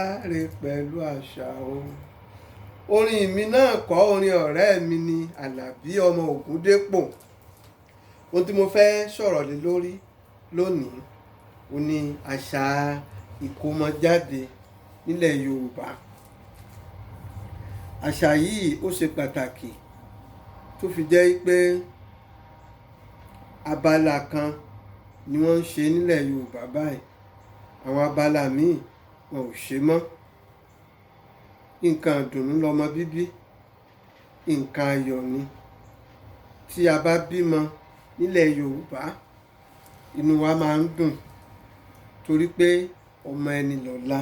Láre pẹ̀lú àṣà o. Orin mi náà kọ́ orin ọ̀rẹ́ mi ni Àlàbí ọmọ Ògúndépò. Ohun tí mo fẹ́ sọ̀rọ̀ lé lórí lónìí ó ní àṣà ìkómọjáde nílẹ̀ Yorùbá. Àṣà yìí ó ṣe pàtàkì tó fi jẹ́ pé abala kan ni wọ́n ń ṣe nílẹ̀ Yorùbá báyìí. Àwọn abala míì wọn ò ṣe mọ́. Nǹkan ìdùnnú lọmọ bíbí, nǹkan ayọ̀ ni. Tí a bá bímọ nílẹ̀ Yorùbá, inú wa máa ń dùn torí pé ọmọ ẹni lọ́la.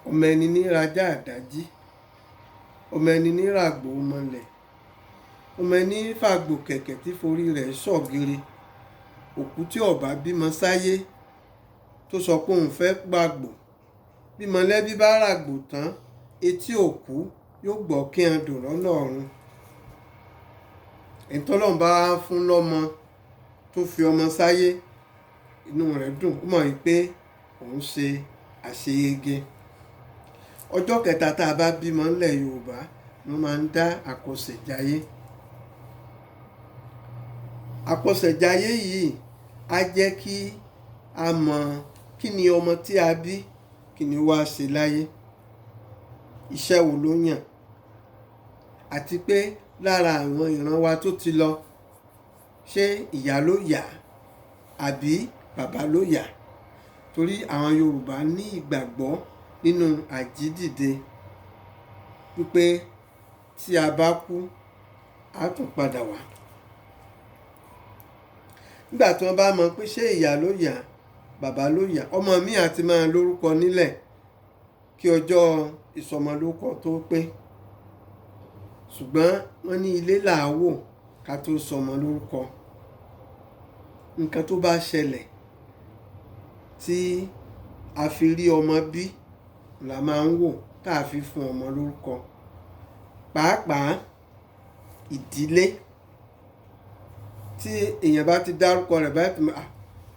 Ọmọ ẹni ní rajá àdájí, ọmọ ẹni ní ràgbò mọlẹ̀, ọmọ ẹni fàgbò kẹ̀kẹ́ tí forí rẹ̀ sọ̀gìrì. Òkú tí ó bá bímọ sáyé tó sọ pé òun fẹ́ gbàgbò, bí mọ̀lẹ́bí bá ràgbò tán, etí òkú yóò gbọ́ kí wọn dùn lọ́nà ọ̀run. Ẹni tọ́lọ́run bá fún lọ́mọ tó fi ọmọ sáyé, inú rẹ̀ dùn, ó mọ̀ wípé òun ṣe àṣeyege. Ọjọ́ kẹta tá a bá bímọ nílẹ̀ Yorùbá wọ́n máa ń dá àkọsẹ̀jayé. Àkọsẹ̀jayé yìí á jẹ́ kí a mọ̀ kí ni ọmọ tí a bí kí ni wá ṣe láyé, iṣẹ́ wo ló yàn, àti pé lára àwọn ìran wa tó ti lọ, ṣé ìyá ló yà àbí bàbá ló yà? Torí àwọn Yorùbá ní ìgbàgbọ́ nínú àjídìde wípé tí a bá kú a tún padà wá. Nígbà tí wọ́n bá mọ̀ pé ṣé ìyá ló yà bàbá ló yà, ọmọ mi àti máa lórúkọ nílẹ̀ kí ọjọ́ ìsọmọlórúkọ tó pé. Ṣùgbọ́n wọ́n ní ilé làá wò ká tó sọmọ lórúkọ. Nǹkan tó bá ṣẹlẹ̀ tí a fi rí ọmọ bí la máa ń wò tá a fi fún ọmọ lórúkọ. Pàápàá ìdílé tí èèyàn bá ti dárúkọ rẹ̀ báyìí tó máa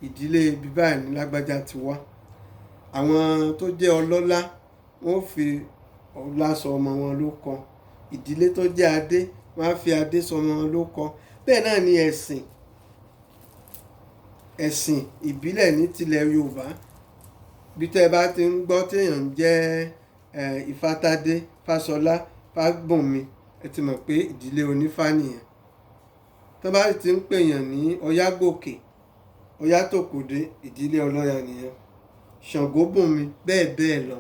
ìdílé ibi báyìí ní lágbájá ti wá. Àwọn tó jẹ́ ọlọ́lá wọ́n fi ọlá sọ ọmọ wọn lórúkọ. Ìdílé tó jẹ́ adé wọ́n á fi adé sọ ọmọ wọn lórúkọ. Bẹ́ẹ̀ náà ni ẹ̀sìn ìbílẹ̀ ní tilẹ̀ Yorùbá. Bí tẹ́ bá ti ń gbọ́ téèyàn ń jẹ́ Ifátádé, Fáṣọlá, Fágbùnmi, ẹ ti mọ̀ pé ìdílé onífá nìyẹn. Tó bá ti ń pèèyàn ní Ọ̀yágòkè, Ọ̀yátòkòdé, ìdílé ọlọ́ya nìyẹn. Ṣàngóbùnmi, bẹ́ẹ̀ bẹ́ẹ̀ lọ.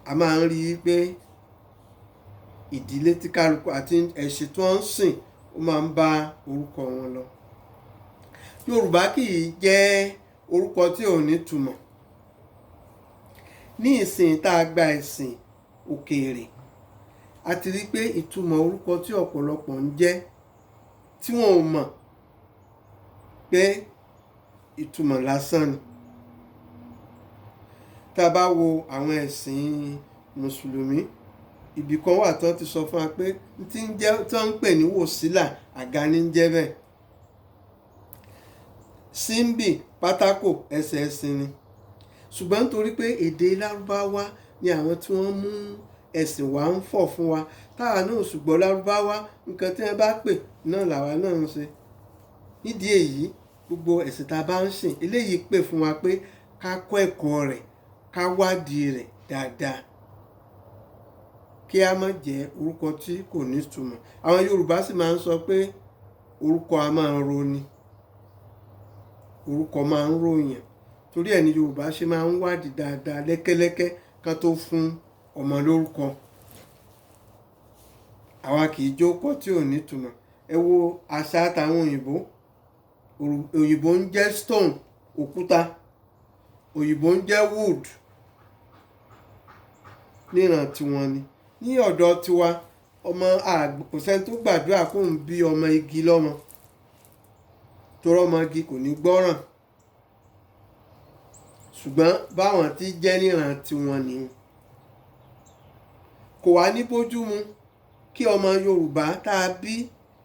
A máa ń rí i pé ìdílé tí kálukú àti ẹ̀sìn tí wọ́n ń sìn ó máa ń bá orúkọ wọn lọ. Yorùbá kì í jẹ́ orúkọ tí ò ní túmọ̀. Ní ìsìn tá a gba ẹ̀sìn òkèèrè, a ti rí pé ìtumọ̀ orúkọ tí ọ̀pọ̀lọpọ̀ ń jẹ́ tí wọn ò mọ̀ pé ìtumọ̀ lásán ni. Tá a bá wo àwọn ẹ̀sìn Mùsùlùmí, ibì kan wà tí wọ́n ti sọ fún wa pé tí wọ́n ń pè ní wòsílà, àga ní ń jẹ́ bẹ́ẹ̀. Símbì, pátákò, ẹsẹ̀ ẹṣin ni. Ṣùgbọ́n nítorí pé èdè Lárúbáwá ni àwọn tí wọ́n mú ẹ̀sìn wá ń fọ̀ fún wa, táwa náà ṣùgbọ́n Lárúbáwá nǹkan tí wọ́n bá pè náà làwa náà ń ṣe. Nídìí èyí, gbogbo ẹ̀sìn tá a bá ń sìn, eléyìí pè fún wa pé ká kọ́ ẹ̀kọ́ rẹ̀, ká wádìí rẹ̀ dáadáa. Kí a má jẹ́ orúkọ tí kò ní túmọ̀. Àwọn Yorùbá sì máa ń sọ pé orúkọ a máa ń roni. Orúkọ máa ń ròyàn. Torí ẹ̀ ni Yorùbá ṣe máa ń wádìí dáadáa lẹ́kẹ́lẹ́kẹ́ kán tó fún ọmọ lórúkọ. Àwa kì í jókòó tí ò ní túmọ̀. Ẹ wo àṣà àtàwọn òyìnbó. Òyìnbó ń jẹ́ stone, òkúta. Òyìnbó ń jẹ́ wood. Níran tiwọn ni. Ní ọ̀dọ̀ tiwa, kò sẹ́ni tó gbàdúrà kó ń bí ọmọ igi lọ́mọ. Torí ọmọ igi kò ní gbọ́ràn. Ṣùgbọ́n báwọn tí jẹ́ níran tiwọn nìyẹn. Kò wá ní bójú mu kí ọmọ Yorùbá tá a bí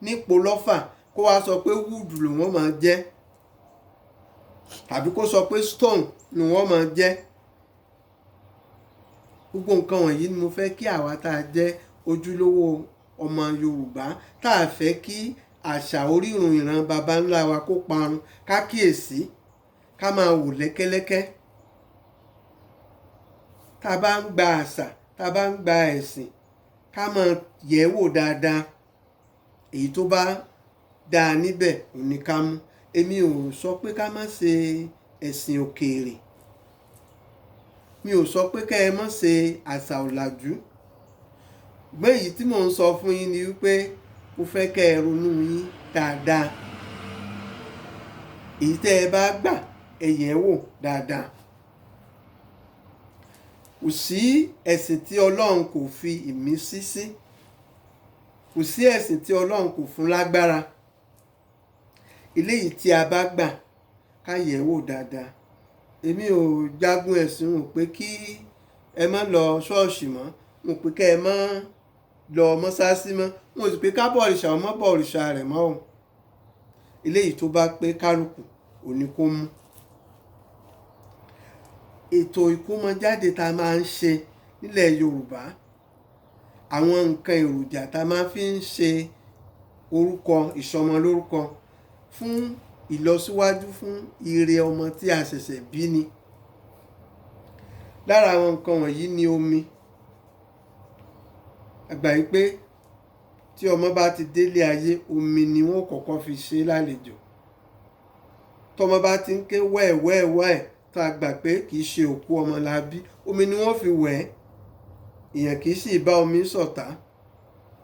nípò lọ́fà kó wá sọ pé wood lòun máa jẹ́. tàbí kó sọ pé stone ni wọ́n máa jẹ́. Gbogbo nǹkan wọ̀nyí ni mo fẹ́ kí àwa tá a jẹ́ ojúlówó ọmọ Yorùbá tá a fẹ́ kí àṣà orírun ìran baba ńlá wa kó parun ká kíyèsí, ká máa wò lẹ́kẹ́lẹ́kẹ́. Tá a bá ń gba àṣà, tá a bá ń gba ẹ̀sìn, ká máa yẹ̀ wò dáadáa. Èyí tó bá dáa níbẹ̀ ò ní ká mú. Èmi ò sọ pé ká má ṣe ẹ̀sìn òkèèrè. Mi ò sọ pé kẹ́ ẹ má ṣe àṣà ọ̀làjú. Ṣùgbọ́n èyí tí mò ń sọ fún yín ni wípé mo fẹ́ kẹ́ ẹ ronú yín dáadáa. Èyí tẹ́ ẹ bá gbà ẹ yẹ̀ wò dáadáa. Kò sí ẹ̀sìn tí Ọlọ́run kò fi ìmísí sí. Kò sí ẹ̀sìn tí Ọlọ́run kò fún lágbára. Eléyìí tí a bá gbà ká yẹ̀ wò dáadáa. Èmi ò jagun ẹ̀sìn, mo pé kí ẹ má lọ ṣọ́ọ̀ṣì mọ́, mo pé kẹ́ ẹ má lọ mọ́sáàsì mọ́, mo sì pé ká bọ òrìṣà ọmọ bọ òrìṣà rẹ̀ mọ́ o. Eléyìí tó bá pé kálukú ò ní kó mú. Ètò ìkómọjáde tá a máa ń ṣe nílẹ̀ Yorùbá, àwọn nǹkan èròjà tá a máa fi ń ṣe orúkọ ìsọmọlórúkọ fún ìlọsíwájú fún ire ọmọ tí a ṣẹ̀ṣẹ̀ bí ni. Lára àwọn nǹkan wọ̀nyí ni omi. A gbà wípé tí ọmọ bá ti délé ayé, omi ni wọ́n kọ́kọ́ fi ṣe lálejò. Tọ́mọ bá ti ń ké wẹ́ẹ̀wẹ́ẹ̀wẹ́ẹ̀ tá a gbà pé kì í ṣe òkú ọmọ la bí, omi ni wọ́n fi wẹ̀ ẹ́. Èèyàn kì í sì bá omi ṣọ̀tá.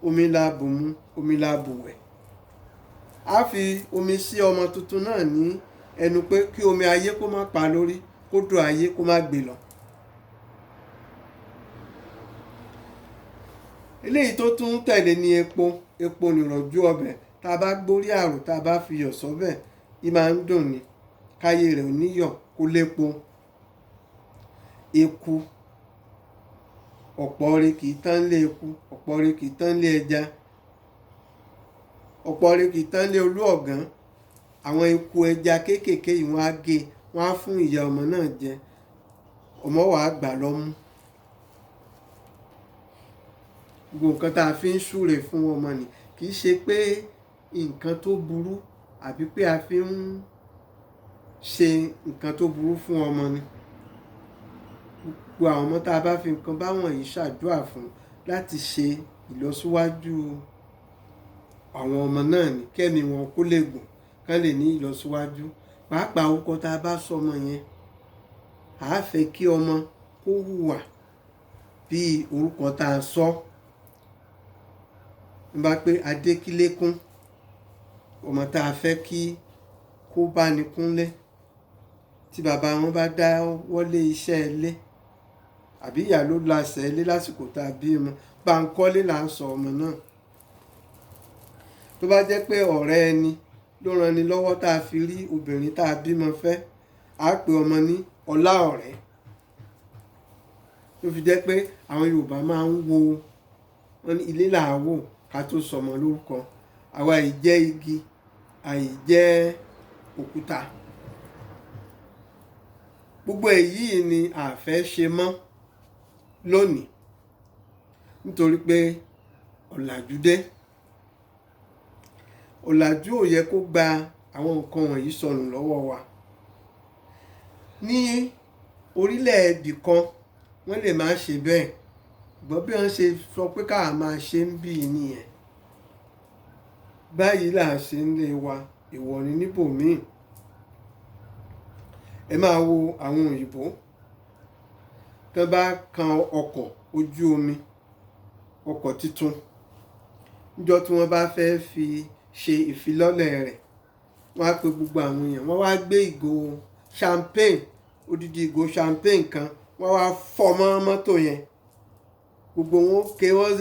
Omi la bù mu, omi la bù wẹ̀. A fi omi sí ọmọ tuntun náà ní ẹnu pé kí omi ayé kó má pa lórí, kó dùn ayé kó má gbé lọ. Eléyìí tó tún tẹ̀lé ní epo. Epo nìrọ̀jú ọbẹ̀. Tá a bá gbórí àrò, tá a bá fi iyọ̀ sọ́bẹ̀, í máa ń dùn ni. Káyé rẹ̀ ò ní yọ̀ kó lépo. Eku. Ọ̀pọ̀ ire kì í tán lé eku, ọ̀pọ̀ ire kì í tán lé ẹja, ọ̀pọ̀ ire kì í tán lé olú ọ̀gán. Àwọn eku ẹja kéékèèké yìí wọ́n á gé, wọ́n á fún ìyá ọmọ náà jẹ. Ọmọ wàá gbà lọ́mú. Gbogbo nǹkan tá a fi ń súre fún ọmọ ni. Kì í ṣe pé nǹkan tó burú àbí pé a fi ń ṣe nǹkan tó burú fún ọmọ ni. Gbogbo àwọn ọmọ tá a bá fi nǹkan báwọn yìí ṣàdúrà fún láti ṣe ìlọsíwájú àwọn ọmọ náà ni, kẹ́mi wọn kó lè gùn, kán lè ní ìlọsíwájú. Pàápàá orúkọ tá a bá sọ ọmọ yẹn, a fẹ́ kí ọmọ kó hùwà bí orúkọ tá a sọ. Nígbà pé Adékílékún, ọmọ tá a fẹ́ kí kó bá ní kúnlé. Tí bàbá wọn bá dá wọlé iṣẹ́ ilé, àbí ìyá ló láṣẹ ilé lásìkò tá a bí ọmọ, Bánkọ́lé là ń sọ ọmọ náà. Tó bá jẹ́ pé ọ̀rẹ́ ẹni ló ran ni lọ́wọ́ tá a fi rí obìnrin tá a bímọ fẹ́, á pe ọmọ ní Ọláọ̀rẹ́. Ló fi jẹ́ pé àwọn Yorùbá máa ń wo, wọ́n ní ilé là á wò ká tó sọmọ lórúkọ. Àwa yìí jẹ́ igi, àyì jẹ́ òkúta. Gbogbo èyí ni a fẹ́ ṣe mọ́ lónìí nítorí pé ọ̀làjú dé. Ọ̀làjú ò yẹ kó gba àwọn nǹkan wọ̀nyí sọnù lọ́wọ́ wa. Ní orílẹ̀-èdè kan wọ́n lè máa ṣe bẹ́ẹ̀, ṣùgbọ́n bí wọ́n ṣe sọ pé káà máa ṣe ń bí nìyẹn. Báyìí là ń ṣe ń lé wa, èèwọ̀ ni níbòmíì. Ẹ máa wo àwọn òyìnbó tó bá kan ọkọ̀ ojú omi, ọkọ̀ tuntun, níjọ́ tí wọ́n bá fẹ́ fi ṣe ìfilọ́lẹ̀ rẹ̀, wọ́n á pe gbogbo àwọn èèyàn, wọ́n wá gbé ìgò champagne, odidi ìgò champagne kan, wọ́n wá fọ́ mọ́ mọ́tò yẹn. Gbogbo wọn ké wọ́n.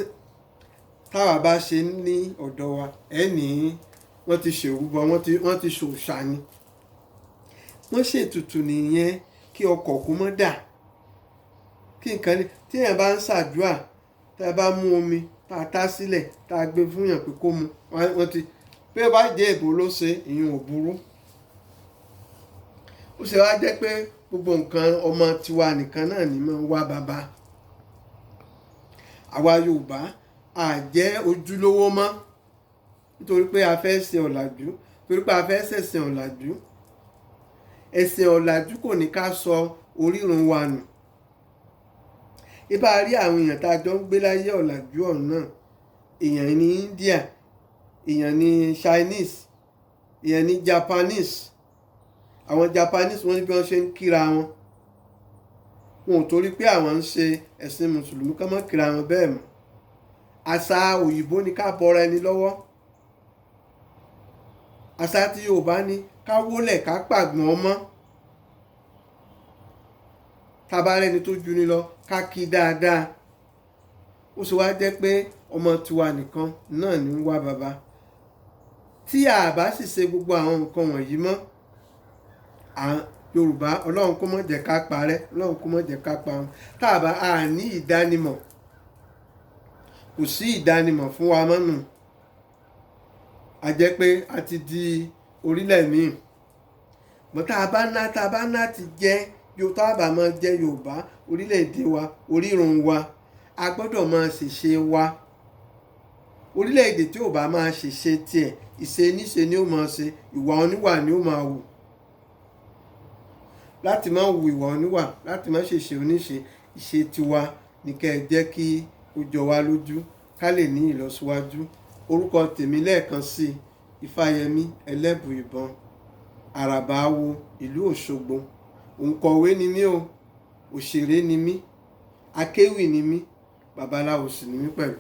Táwa bá ṣe ní ọ̀dọ̀ wa, ẹni wọ́n ti ṣèrúbọ, wọ́n ti ṣòòṣà ni. Wọ́n ṣètùtù nìyẹn kí ọkọ̀ kó mọ́ dà. Kí nǹkan ní tí èèyàn bá ń ṣàdúrà, tá a bá mú omi tá a tá sílẹ̀ tá a gbé fún yàn pé kó mu, wọ́n ti pé ó bá jẹ́ èbó ló ṣe, ìyẹn ò burú. Ó ṣe wá jẹ́ pé gbogbo nǹkan ọmọ tiwa nìkan náà ni máa ń wá bàbá. àwa Yorùbá a jẹ́ ojúlówó mọ́ nítorí pé a fẹ́ ṣe ọ̀làjú, torí pé a fẹ́ ṣẹ̀sìn ọ̀làjú. Ẹ̀sìn ọ̀làjú kò ní ká sọ orírun wa nù. Ibà rí àwọn èèyàn tá a jọ ń gbé láyé ọ̀làjú ọ̀hún náà, èèyàn ní India, èèyàn ní Chinese, èèyàn ní Japanese. Àwọn Japanese wọ́n ní bí wọ́n ṣe ń kíra wọn, wọn ò torí pé àwọn ń ṣe ẹ̀sìn mùsùlùmí ká má kíra wọn bẹ́ẹ̀ mọ́. Àṣà òyìnbó ni ká bọra ẹni lọ́wọ́. Àṣà tí Yorùbá ní ká wólẹ̀ ká pàgbọ́n mọ́. Tá bá rẹ́ni tó jù ni lọ ká kí dáadáa. Ó sì wá jẹ́ pé ọmọ tiwa nìkan náà ní ń wá baba. Tí a bá sì ṣe gbogbo àwọn nǹkan wọ̀nyí mọ́, Yorùbá, Ọlọ́run kó má jẹ́ ká parẹ́, Ọlọ́run kó má jẹ́ ká parun. Tá a bá a ní ìdánimọ̀, kò sí ìdánimọ̀ fún wa mọ́ nù. A jẹ́ pé a ti di orílẹ̀ míì. Mọ́ tá a bá ná ti jẹ́ tá a bá máa jẹ́ Yorùbá, orílẹ̀-èdè wa, orírun wa, a gbọ́dọ̀ máa ṣèṣe wa. Orílẹ̀-èdè tí ò bá máa ṣèṣe tiẹ̀, ìṣe níṣe ni ó máa ṣe, ìwà oníwà ni ó máa wù. Láti má wu ìwà oníwà, láti má ṣèṣe oníṣe, ìṣe tiwa ní kẹ́ ẹ jẹ́ kí ó jọ wá lójú, ká lè ní ìlọsíwájú. Orúkọ tèmi lẹ́ẹ̀kan sí Ifáyẹmí Ẹlẹ́bùìbọn, Àràbà Awo, ìlú Òṣogbo. Òǹkọ̀wé ni mí o, òṣèré ni mí, akéwì ni mí, babaláwo sì ni mí pẹ̀lú.